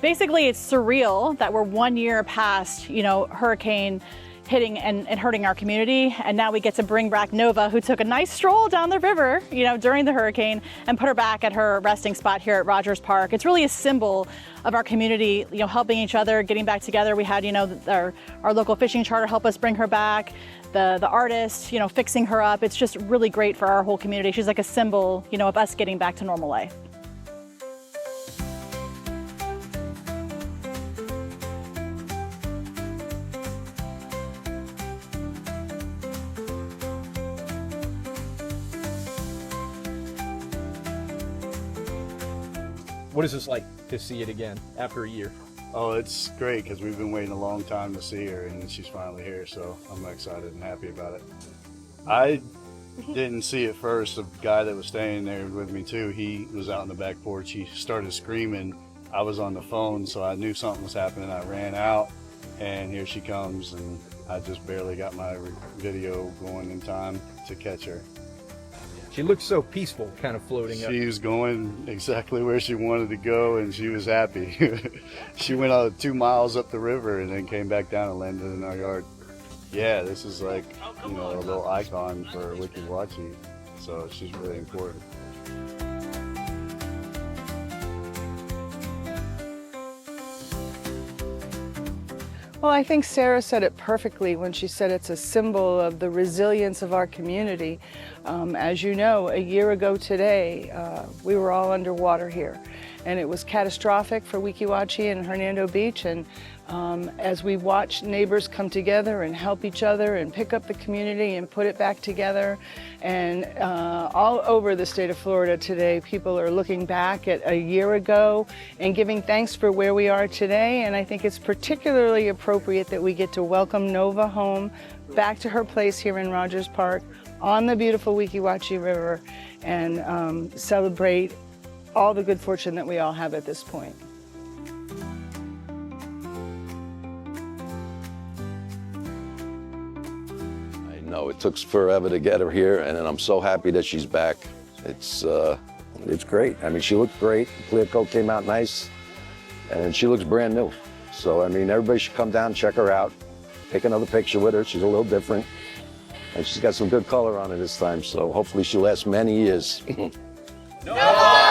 Basically, it's surreal that we're 1 year past, hurricane hitting and hurting our community, and now we get to bring back Nova, who took a nice stroll down the river, during the hurricane, and put her back at her resting spot here at Rogers Park. It's really a symbol of our community, helping each other, getting back together. We had, our local fishing charter help us bring her back, the artist, fixing her up. It's just really great for our whole community. She's like a symbol, of us getting back to normal life. What is this like to see it again after a year? Oh, it's great because we've been waiting a long time to see her, and she's finally here, so I'm excited and happy about it. I didn't see it first. The guy that was staying there with me too, he was out on the back porch. He started screaming. I was on the phone, so I knew something was happening. I ran out, and here she comes, and I just barely got my video going in time to catch her. She looked so peaceful, kind of floating up. She was going exactly where she wanted to go, and she was happy. She went out 2 miles up the river and then came back down and landed in our yard. Yeah, this is like, a little icon for Weeki Wachee, so she's really important. Well, I think Sarah said it perfectly when she said it's a symbol of the resilience of our community. As you know, a year ago today, we were all underwater here, and it was catastrophic for Weeki Wachee and Hernando Beach. And as we watched neighbors come together and help each other and pick up the community and put it back together, and all over the state of Florida today, people are looking back at a year ago and giving thanks for where we are today. And I think it's particularly appropriate that we get to welcome Nova home, back to her place here in Rogers Park on the beautiful Weeki Wachee River, and celebrate all the good fortune that we all have at this point. No, it took forever to get her here, and I'm so happy that she's back. It's great. I mean, she looked great. Clear coat came out nice, and she looks brand new. So, I mean, everybody should come down, check her out, take another picture with her. She's a little different, and she's got some good color on her this time, so hopefully she'll last many years. No!